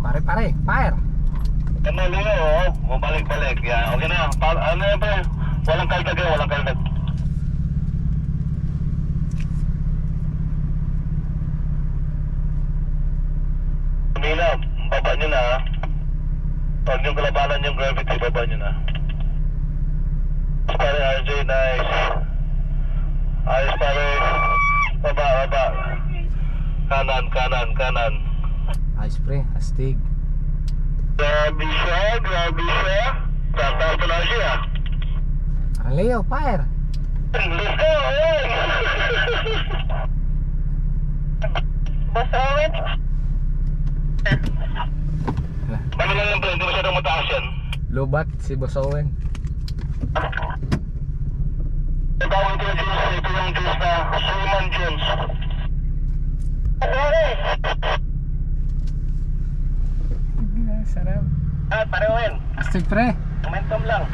Pare, fire. Ano Leo, bumalik-balik. Yan, okay na. Ano yan pre? Walang kaldag eh, walang kaldag. Mila, baba nyo na. Pag yung kalabanan yung gravity, baba nyo na. Pare RJ, nice. Ayos pare. Baba. Kanan. Ayos pre, astig. Grabe siya. Tataas na siya. Parang Leo, fire. Let's go, hey! Boss Owen? Ano lang yung pre, hindi masyadong mataas yan. Lobat si Boss Owen. Ito yung juice na Suman Jones. Okay! Sarap. Pare Owen, Astig pre. momentum lang.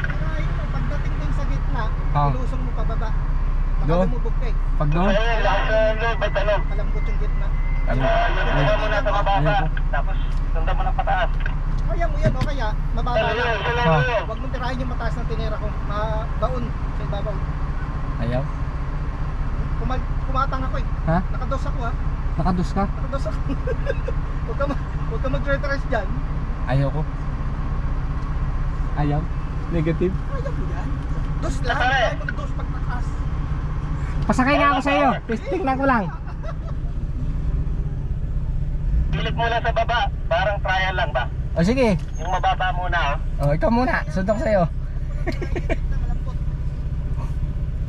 Pagdating din sa gitna, Oh. ilusong mo pababa. Baka Doon? lumubog ka eh. Pag doon. Ayun, lahat sa loob, ba't ano? Malambot yung gitna. Sundan mo na sa mababa, tapos sundan mo ng pataas. Kaya mo yan o kaya mababa Ayun, lang. yun. Huwag mong tirahin yung mataas ng tinera ko. Mabaon sa ibabaw. Ayaw. Kumatang ako eh. Ha? Nakados ako ha. Nakadus ka? Nakados ako. Huwag ka mag-retires dyan. Ayaw ko. Ayaw. Negative. Kaya mo yan. Dos lang. Pare. Kaya mo dos pag taas. Pasakay nga ako sa iyo. Testing lang ko lang. Pilit muna sa baba, parang trial lang ba? O sige. Yung mababa muna O ikaw muna. Suntok sa iyo. Gitna malambot.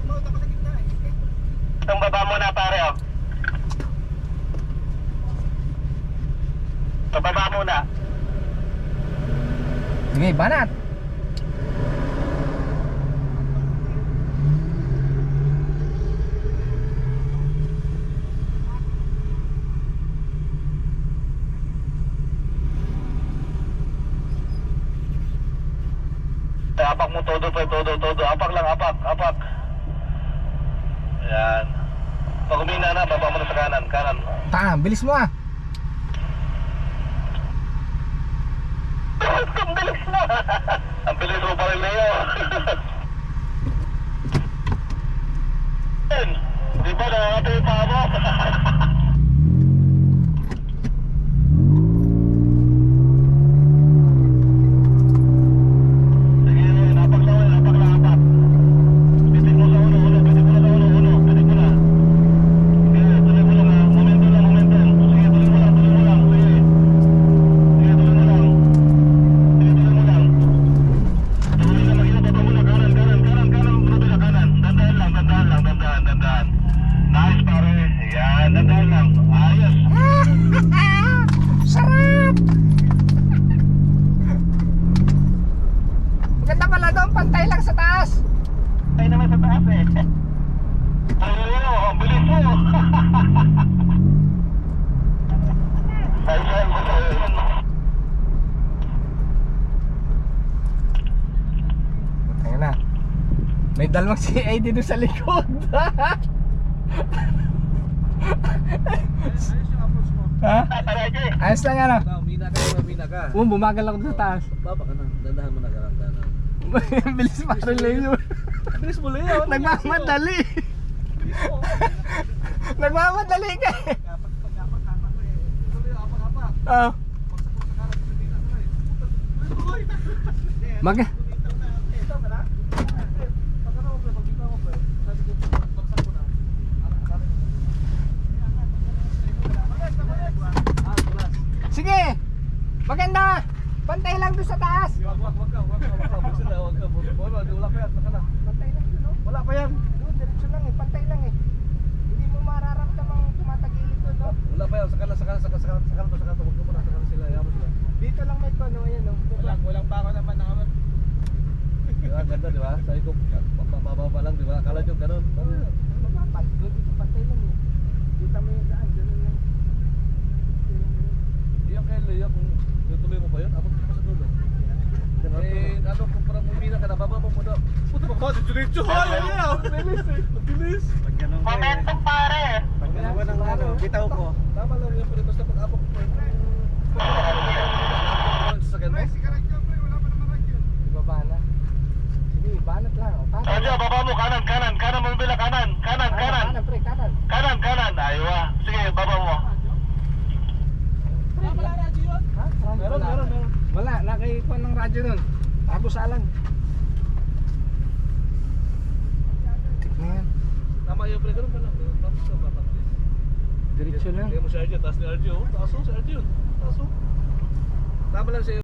Tumawag ako sa gitna eh. Itong baba muna pare Sa baba muna. Sige, banat. Apak mo todo. Apak lang, apak. Ayan. Pag humina na, baba mo na sa kanan. Bilis mo ah. Ang bilis na. Ang bilis mo pa rin Leo. Di ba nakakatayo pa mo? Sige, apak lang. Pitik mo sa uno. Pitik mo na. Sige, tuloy mo lang ha. Momentum. Sige, tuloy mo lang. Sige, tuloy mo lang. Dandan. Nice pare. Yan, dandan lang. Ayos. Sarap! Ganda pala doon, pantay lang sa taas. Ay naman sa taas eh. Ayun, ang bilis mo. Ayun. Ayan na. May dalawang CID doon sa likod. Ayos yung approach mo. Ha? Taraji. Ayos lang ano. Umina ka. Bumagal ako doon sa taas. Baba ka na. Dandahan mo na ka. Bilis pa rin Leo. Bilis mo Leo. Nagmamadali. Nagmamadali ka eh. Oo. Mag Sige. Maganda. Pantay lang doon sa taas. Wag ka. Wala pa yan. Pantay lang doon, no? Wala pa yan. Doon, diretso lang eh. Pantay lang eh. Hindi mo mararamdamang tumatagilid doon, no? Wala pa yan. Sakal to. Huwag ka muna. Sakal sila. Yaman sila. Dito lang may tono. Ayan, no? Walang pa ako naman nakaman. Diba? Ganda, diba? Sabi ko, mababa lang, diba? Akala nyo ganun. Mapapal. Doon, dito pantay lang eh. Kita mo yung daan. Ganun lang. Iyan kay Leo, kung tutuloy mo ba yun? Abot ko pa sa dulo. Eh, ano, kung parang umina ka, nababa mo mo daw. Puto pa ba? Diretso! Ay, bilis eh! Bilis! Momentum pare. Pag ganawa ng ano, bitaw ko. Tama lang yun, pero basta pag-abot mo. Radyo, baba mo, kanan, kanan, kanan mo bila, kanan, kanan, kanan. Kanan, pre, kanan. Kanan, kanan, aywa. Sige, baba mo. Wala radyo yun? Ha? Meron, meron, meron. Wala, nakaikuha ng radyo nun. Tago sa alang. Tik na yan. Tama yung pre, ganun ka lang. Tapos ka ba? Diretso lang. Hindi mo si RJ, taas ni RJ oh. Taas oh, si RJ yun. Taas oh. Tama lang siya.